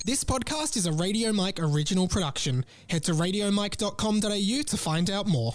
This podcast is a Radio Mike original production. Head to radiomike.com.au to find out more.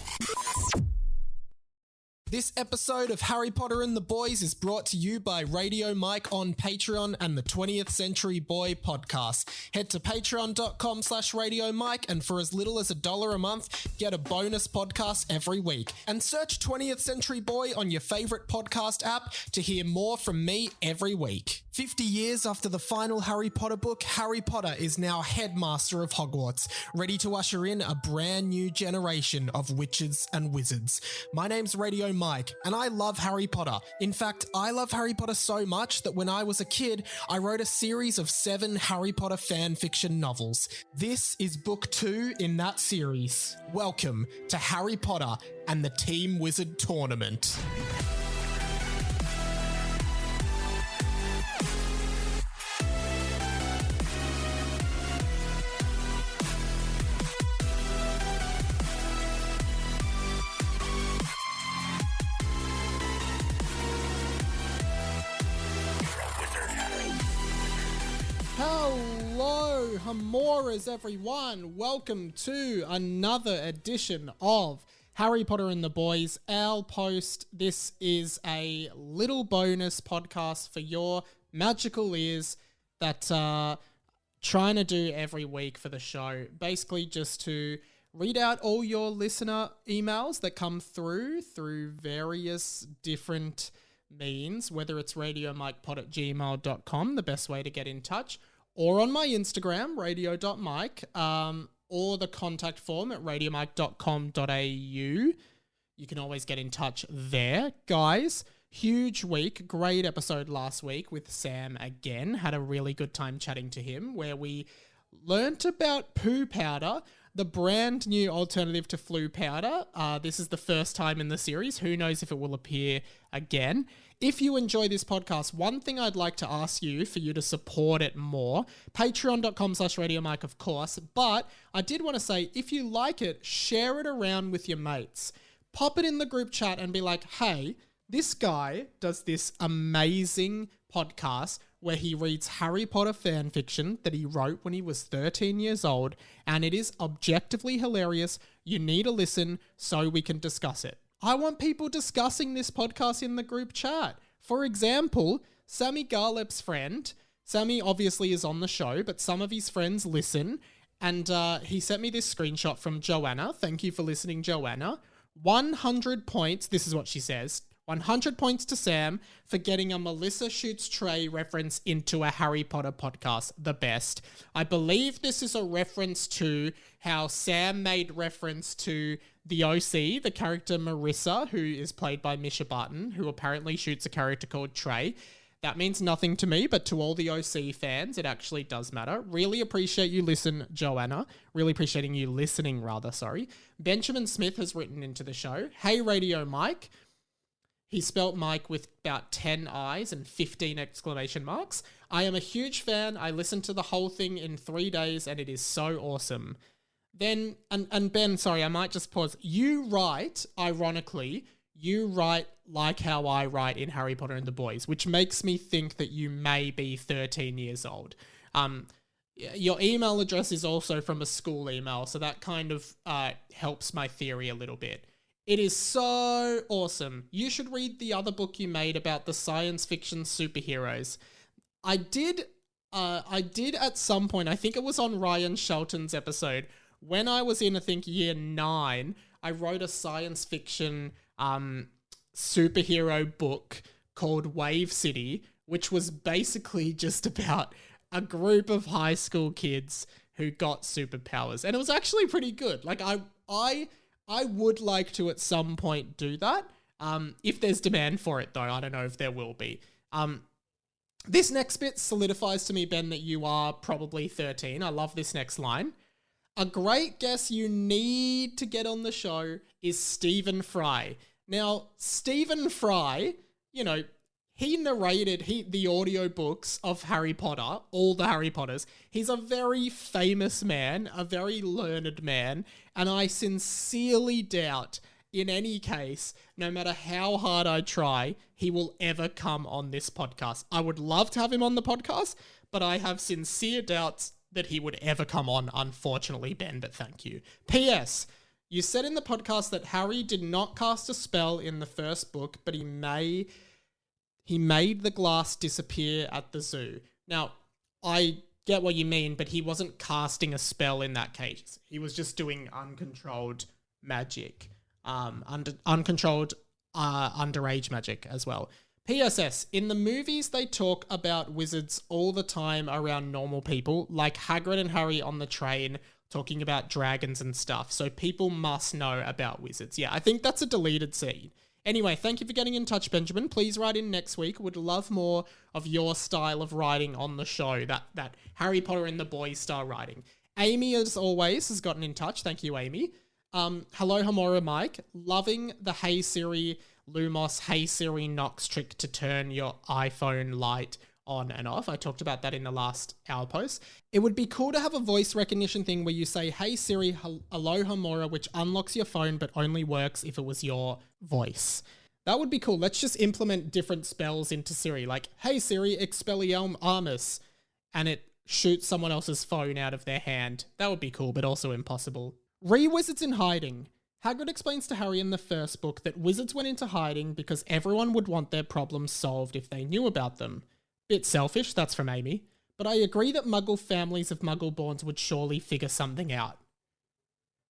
This episode of Harry Potter and the Boys is brought to you by Radio Mike on Patreon and the 20th Century Boy podcast. Head to patreon.com/Radio Mike and for as little as $1 a month, get a bonus podcast every week. And search 20th Century Boy on your favorite podcast app to hear more from me every week. 50 years after the final Harry Potter book, Harry Potter is now headmaster of Hogwarts, ready to usher in a brand new generation of witches and wizards. My name's Radio Mike, and I love Harry Potter. In fact, I love Harry Potter so much that when I was a kid, I wrote a series of 7 Harry Potter fan fiction novels. This is book 2 in that series. Welcome to Harry Potter and the Team Wizard Tournament. Hello, Hamoras everyone. Welcome to another edition of Harry Potter and the Boys, our post. This is a little bonus podcast for your magical ears that trying to do every week for the show. Basically just to read out all your listener emails that come through various different means, whether it's radiomikepod@gmail.com, the best way to get in touch, or on my Instagram, radio.mike, or the contact form at radiomike.com.au. You can always get in touch there. Guys, huge week, great episode last week with Sam again. Had a really good time chatting to him where we learnt about poo powder, the brand new alternative to flu powder. This is the first time in the series. Who knows if it will appear again. If you enjoy this podcast, one thing I'd like to ask you for you to support it more, patreon.com/radiomike, of course, but I did want to say, if you like it, share it around with your mates. Pop it in the group chat and be like, hey, this guy does this amazing podcast where he reads Harry Potter fan fiction that he wrote when he was 13 years old, and it is objectively hilarious. You need to listen so we can discuss it. I want people discussing this podcast in the group chat. For example, Sammy Garlep's friend, Sammy obviously is on the show, but some of his friends listen, and he sent me this screenshot from Joanna. Thank you for listening, Joanna. 100 points, this is what she says, 100 points to Sam for getting a Melissa Shoots Trey reference into a Harry Potter podcast. The best. I believe this is a reference to how Sam made reference to the OC, the character Marissa, who is played by Misha Barton, who apparently shoots a character called Trey. That means nothing to me, but to all the OC fans, it actually does matter. Really appreciate you Joanna. Really appreciating you listening, sorry. Benjamin Smith has written into the show, hey Radio Mike. He spelt Mike with about 10 I's and 15 exclamation marks. I am a huge fan. I listened to the whole thing in 3 days and it is so awesome. Then, and Ben, sorry, I might just pause. You write, ironically, like how I write in Harry Potter and the Boys, which makes me think that you may be 13 years old. Your email address is also from a school email, so that kind of helps my theory a little bit. It is so awesome. You should read the other book you made about the science fiction superheroes. I did at some point, I think it was on Ryan Shelton's episode, when I was in, I think, year 9, I wrote a science fiction superhero book called Wave City, which was basically just about a group of high school kids who got superpowers. And it was actually pretty good. Like, I would like to at some point do that. If there's demand for it, though, I don't know if there will be. This next bit solidifies to me, Ben, that you are probably 13. I love this next line. A great guest you need to get on the show is Stephen Fry. Now, Stephen Fry, you know, he narrated the audiobooks of Harry Potter, all the Harry Potters. He's a very famous man, a very learned man, and I sincerely doubt, in any case, no matter how hard I try, he will ever come on this podcast. I would love to have him on the podcast, but I have sincere doubts that he would ever come on, unfortunately, Ben, but thank you. P.S. You said in the podcast that Harry did not cast a spell in the first book, but he made the glass disappear at the zoo. Now, I get what you mean, but he wasn't casting a spell in that case. He was just doing uncontrolled magic. Uncontrolled underage magic as well. PSS, in the movies they talk about wizards all the time around normal people, like Hagrid and Harry on the train talking about dragons and stuff, so people must know about wizards. Yeah, I think that's a deleted scene. Anyway, thank you for getting in touch, Benjamin. Please write in next week. Would love more of your style of writing on the show, that Harry Potter and the Boys style writing. Amy, as always, has gotten in touch. Thank you, Amy. Hello, Hamora Mike. Loving the Hey Siri Lumos Hey Siri Knox trick to turn your iPhone light on and off. I talked about that in the last hour post. It would be cool to have a voice recognition thing where you say, Hey Siri, hello Hamora, which unlocks your phone but only works if it was your voice. That would be cool. Let's just implement different spells into Siri, like, Hey Siri, Expelliarmus, and it shoots someone else's phone out of their hand. That would be cool, but also impossible. Wizards in hiding. Hagrid explains to Harry in the first book that wizards went into hiding because everyone would want their problems solved if they knew about them. Bit selfish, that's from Amy, but I agree that Muggle families of Muggle-borns would surely figure something out.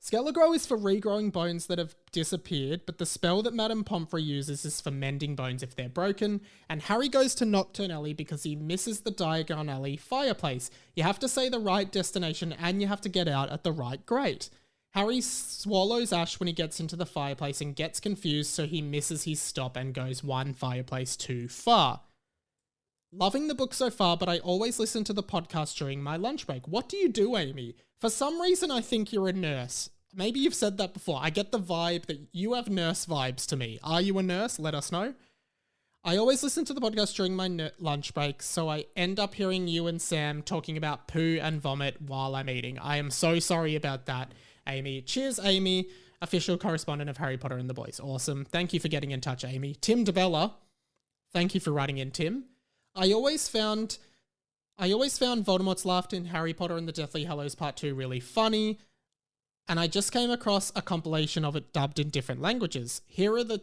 Skelegrow is for regrowing bones that have disappeared, but the spell that Madame Pomfrey uses is for mending bones if they're broken, and Harry goes to Nocturne Alley because he misses the Diagon Alley fireplace. You have to say the right destination and you have to get out at the right grate. Harry swallows ash when he gets into the fireplace and gets confused, so he misses his stop and goes one fireplace too far. Loving the book so far, but I always listen to the podcast during my lunch break. What do you do, Amy? For some reason, I think you're a nurse. Maybe you've said that before. I get the vibe that you have nurse vibes to me. Are you a nurse? Let us know. I always listen to the podcast during my lunch break, so I end up hearing you and Sam talking about poo and vomit while I'm eating. I am so sorry about that, Amy. Cheers, Amy, official correspondent of Harry Potter and the Boys. Awesome. Thank you for getting in touch, Amy. Tim DeBella, thank you for writing in, Tim. I always found Voldemort's laughter in Harry Potter and the Deathly Hallows Part 2 really funny, and I just came across a compilation of it dubbed in different languages. Here are the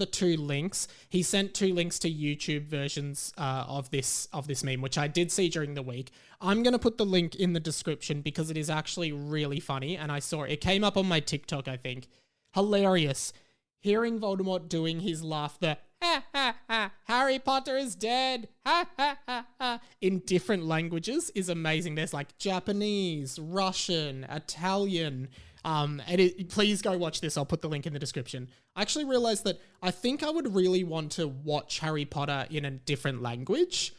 two links. He sent two links to YouTube versions of this meme, which I did see during the week. I'm going to put the link in the description because it is actually really funny, and I saw it. It came up on my TikTok, I think. Hilarious. Hearing Voldemort doing his laughter, ha ha ha, Harry Potter is dead, ha ha ha ha, in different languages is amazing. There's like Japanese, Russian, Italian, please go watch this. I'll put the link in the description. I actually realized that I think I would really want to watch Harry Potter in a different language.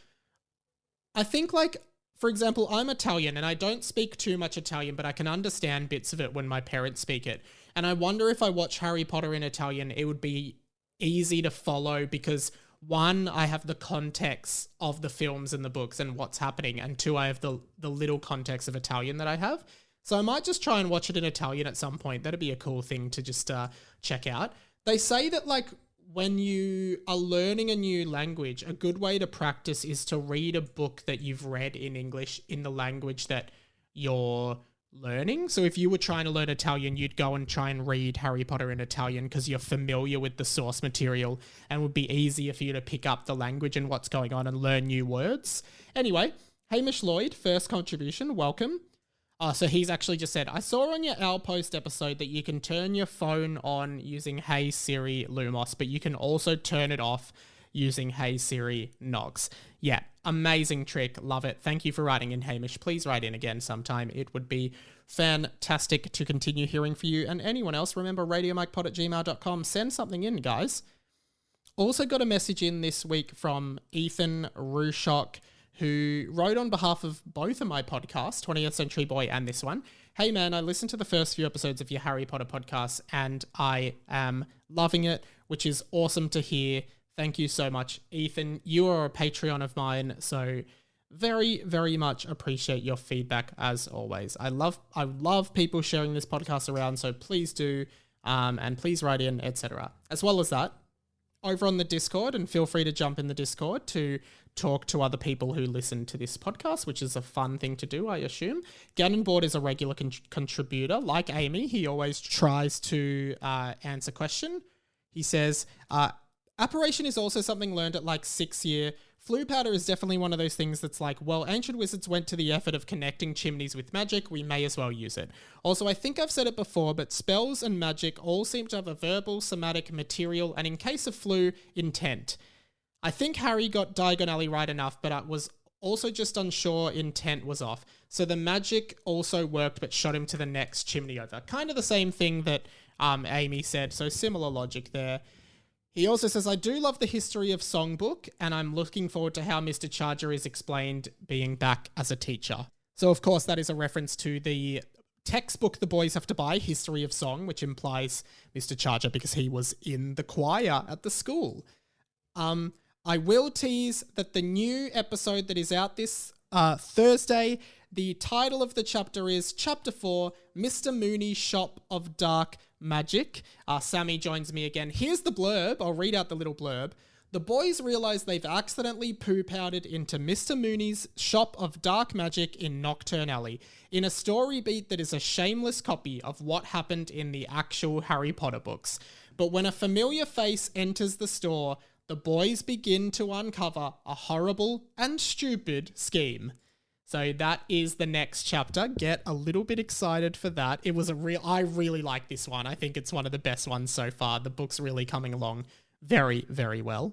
I think, like, for example, I'm Italian and I don't speak too much Italian, but I can understand bits of it when my parents speak it. And I wonder if I watch Harry Potter in Italian, it would be easy to follow because, one, I have the context of the films and the books and what's happening, and two, I have the little context of Italian that I have. So I might just try and watch it in Italian at some point. That'd be a cool thing to just check out. They say that, like, when you are learning a new language, a good way to practice is to read a book that you've read in English in the language that you're learning. So if you were trying to learn Italian, you'd go and try and read Harry Potter in Italian because you're familiar with the source material and would be easier for you to pick up the language and what's going on and learn new words. Anyway, Hamish Lloyd, first contribution, welcome. So he's actually just said, I saw on your Owl Post episode that you can turn your phone on using Hey Siri Lumos, but you can also turn it off using Hey Siri Knox. Yeah, amazing trick. Love it. Thank you for writing in, Hamish. Please write in again sometime. It would be fantastic to continue hearing from you and anyone else. Remember, radiomikepod@gmail.com. Send something in, guys. Also got a message in this week from Ethan Rushok, who wrote on behalf of both of my podcasts, 20th Century Boy and this one. Hey man, I listened to the first few episodes of your Harry Potter podcast and I am loving it, which is awesome to hear. Thank you so much, Ethan. You are a Patreon of mine, so very, very much appreciate your feedback as always. I love people sharing this podcast around, so please do, and please write in, etc. As well as that, over on the Discord, and feel free to jump in the Discord to talk to other people who listen to this podcast, which is a fun thing to do, I assume. Gannon is a regular contributor. Like Amy, he always tries to answer question. He says, apparition is also something learned at like 6th year. Flue powder is definitely one of those things that's like, well, ancient wizards went to the effort of connecting chimneys with magic, we may as well use it. Also, I think I've said it before, but spells and magic all seem to have a verbal, somatic, material, and in case of Flue, intent. I think Harry got Diagon Alley right enough, but I was also just unsure intent was off. So the magic also worked, but shot him to the next chimney over. Kind of the same thing that Amy said, so similar logic there. He also says, I do love the history of Songbook, and I'm looking forward to how Mr. Charger is explained being back as a teacher. So, of course, that is a reference to the textbook the boys have to buy, History of Song, which implies Mr. Charger because he was in the choir at the school. I will tease that the new episode that is out this Thursday, the title of the chapter is Chapter 4, Mr. Mooney's Shop of Dark Magic. Sammy joins me again. Here's the blurb. I'll read out the little blurb. The boys realize they've accidentally poo-powdered into Mr. Mooney's Shop of Dark Magic in Nocturne Alley, in a story beat that is a shameless copy of what happened in the actual Harry Potter books. But when a familiar face enters the store, the boys begin to uncover a horrible and stupid scheme. So that is the next chapter. Get a little bit excited for that. I really like this one. I think it's one of the best ones so far. The book's really coming along very, very well.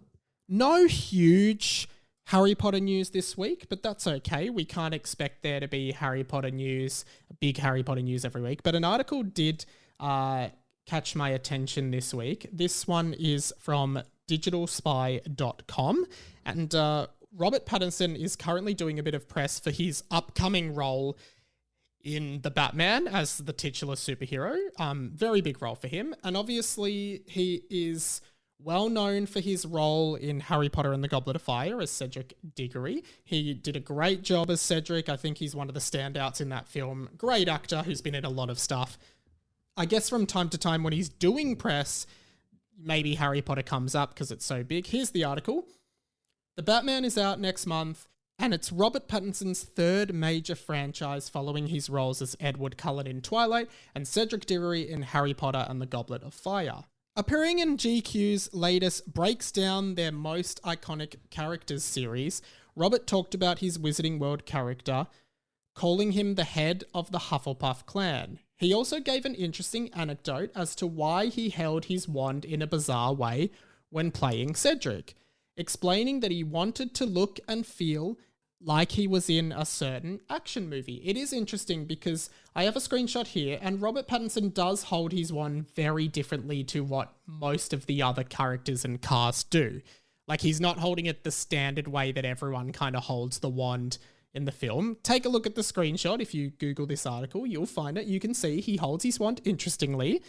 No huge Harry Potter news this week, but that's okay. We can't expect there to be Harry Potter news, big Harry Potter news every week. But an article did catch my attention this week. This one is from digitalspy.com, and Robert Pattinson is currently doing a bit of press for his upcoming role in The Batman as the titular superhero. Very big role for him. And obviously he is well known for his role in Harry Potter and the Goblet of Fire as Cedric Diggory. He did a great job as Cedric. I think he's one of the standouts in that film. Great actor who's been in a lot of stuff. I guess from time to time when he's doing press, maybe Harry Potter comes up because it's so big. Here's the article. The Batman is out next month, and it's Robert Pattinson's third major franchise following his roles as Edward Cullen in Twilight and Cedric Diggory in Harry Potter and the Goblet of Fire. Appearing in GQ's latest Breaks Down Their Most Iconic Characters series, Robert talked about his Wizarding World character, calling him the head of the Hufflepuff clan. He also gave an interesting anecdote as to why he held his wand in a bizarre way when playing Cedric, explaining that he wanted to look and feel like he was in a certain action movie. It is interesting because I have a screenshot here, and Robert Pattinson does hold his wand very differently to what most of the other characters and cast do. Like, he's not holding it the standard way that everyone kind of holds the wand in the film. Take a look at the screenshot. If you Google this article, you'll find it. You can see he holds his wand interestingly.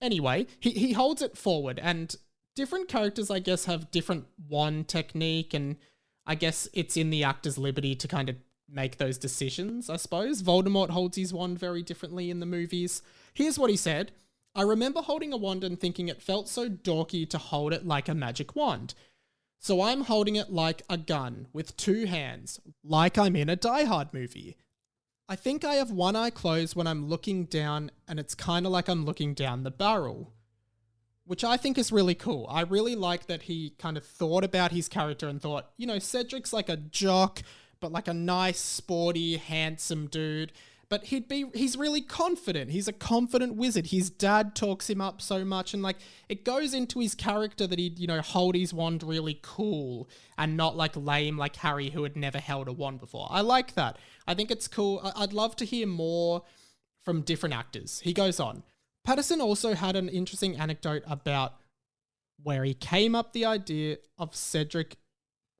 Anyway, he holds it forward, and different characters, I guess, have different wand technique, and I guess it's in the actor's liberty to kind of make those decisions, I suppose. Voldemort holds his wand very differently in the movies. Here's what he said. I remember holding a wand and thinking it felt so dorky to hold it like a magic wand. So I'm holding it like a gun with two hands, like I'm in a Die Hard movie. I think I have one eye closed when I'm looking down, and it's kind of like I'm looking down the barrel, which I think is really cool. I really like that he kind of thought about his character and thought, you know, Cedric's like a jock, but like a nice, sporty, handsome dude. But he's really confident. He's a confident wizard. His dad talks him up so much, and like it goes into his character that he'd, you know, hold his wand really cool and not like lame like Harry, who had never held a wand before. I like that. I think it's cool. I'd love to hear more from different actors. He goes on. Pattinson also had an interesting anecdote about where he came up the idea of Cedric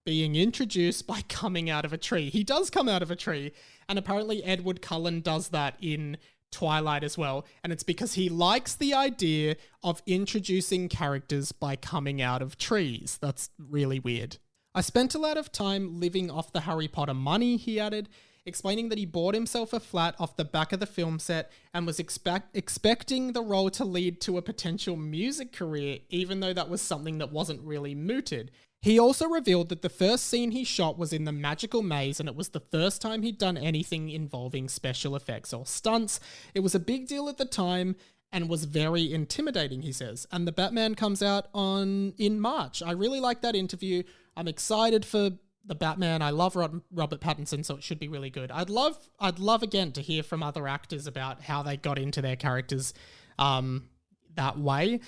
being introduced by coming out of a tree. He does come out of a tree, and apparently Edward Cullen does that in Twilight as well, and it's because he likes the idea of introducing characters by coming out of trees. That's really weird. I spent a lot of time living off the Harry Potter money, he added. explaining that he bought himself a flat off the back of the film set and was expecting the role to lead to a potential music career, even though that was something that wasn't really mooted. He also revealed that the first scene he shot was in the magical maze, and it was the first time he'd done anything involving special effects or stunts. It was a big deal at the time and was very intimidating, he says. And the Batman comes out in March. I really like that interview. I'm excited for the Batman. I love Robert Pattinson, so it should be really good. I'd love again to hear from other actors about how they got into their characters that way.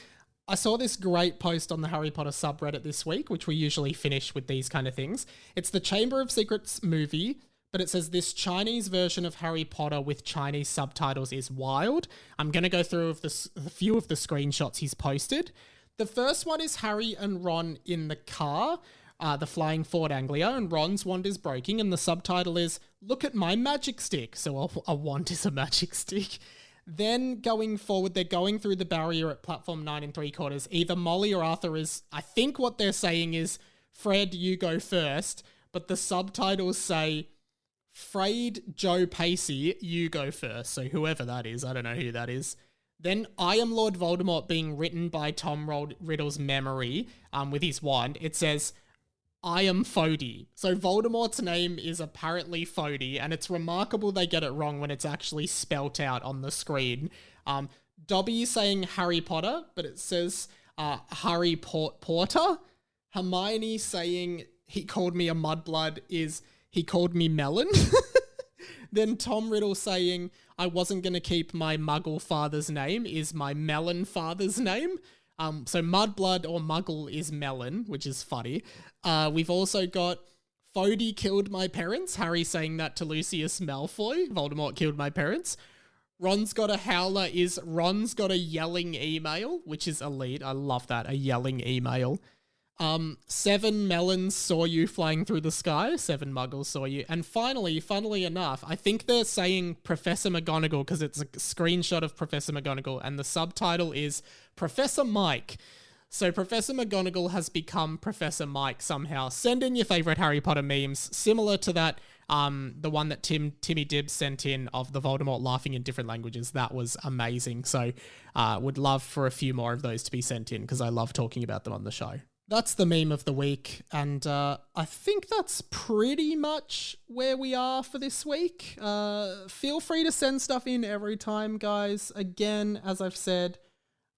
I saw this great post on the Harry Potter subreddit this week, which we usually finish with these kind of things. It's the Chamber of Secrets movie, but it says this Chinese version of Harry Potter with Chinese subtitles is wild. I'm going to go through a few of the screenshots he's posted. The first one is Harry and Ron in the car, the flying Ford Anglia, and Ron's wand is breaking, and the subtitle is, "Look at my magic stick." So a wand is a magic stick. Then going forward, they're going through the barrier at platform 9 3/4. Either Molly or Arthur is, I think what they're saying is, "Fred, you go first," but the subtitles say, "Fred Joe Pacey, you go first." So whoever that is, I don't know who that is. Then I Am Lord Voldemort being written by Tom Riddle's memory with his wand. It says, "I am Fody." So Voldemort's name is apparently Fody, and it's remarkable they get it wrong when it's actually spelt out on the screen. Dobby saying Harry Potter, but it says Harry Porter. Hermione saying he called me a mudblood is he called me Melon. Then Tom Riddle saying I wasn't going to keep my muggle father's name is my melon father's name. So Mudblood or Muggle is Melon, which is funny. We've also got Fody killed my parents. Harry saying that to Lucius Malfoy. Voldemort killed my parents. Ron's got a howler is Ron's got a yelling email, which is elite. I love that, a yelling email. 7 melons saw you flying through the sky. 7 muggles saw you. And finally, funnily enough, I think they're saying Professor McGonagall because it's a screenshot of Professor McGonagall and the subtitle is Professor Mike. So Professor McGonagall has become Professor Mike somehow. Send in your favorite Harry Potter memes, similar to that, the one that Timmy Dibbs sent in of the Voldemort laughing in different languages. That was amazing. So would love for a few more of those to be sent in because I love talking about them on the show. That's the meme of the week, and I think that's pretty much where we are for this week. Feel free to send stuff in every time, guys. Again, as I've said,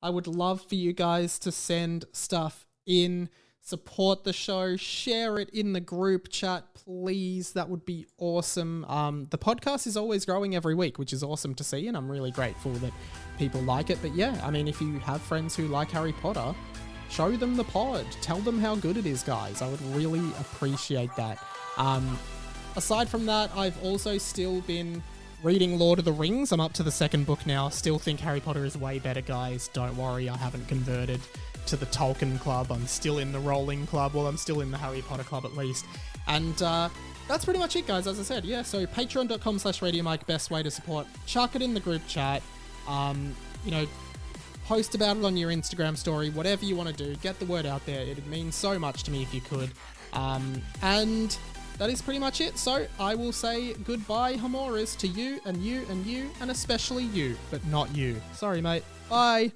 I would love for you guys to send stuff in, support the show, share it in the group chat, please. That would be awesome. The podcast is always growing every week, which is awesome to see, and I'm really grateful that people like it. But yeah, I mean, if you have friends who like Harry Potter, show them the pod. Tell them how good it is, guys. I would really appreciate that. Aside from that, I've also still been reading Lord of the Rings. I'm up to the 2nd book now. Still think Harry Potter is way better, guys. Don't worry, I haven't converted to the Tolkien Club. I'm still in the Rowling Club. Well, I'm still in the Harry Potter Club at least. And that's pretty much it, guys. As I said, yeah, so patreon.com/RadioMike, best way to support. Chuck it in the group chat. Post about it on your Instagram story, whatever you want to do. Get the word out there. It means so much to me if you could. And that is pretty much it. So I will say goodbye, Hamoras, to you and you and you, and especially you, but not you. Sorry, mate. Bye.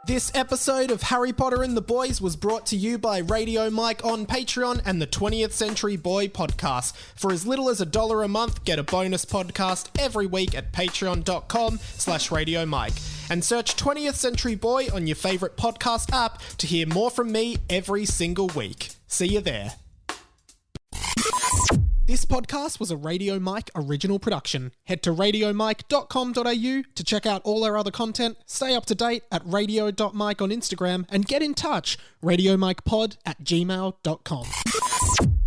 This episode of Harry Potter and the Boys was brought to you by Radio Mike on Patreon and the 20th Century Boy podcast. For as little as $1 a month, get a bonus podcast every week at patreon.com/Radio Mike. And search 20th Century Boy on your favorite podcast app to hear more from me every single week. See you there. This podcast was a Radio Mike original production. Head to radiomike.com.au to check out all our other content, stay up to date at radio.mike on Instagram, and get in touch, radiomikepod@gmail.com.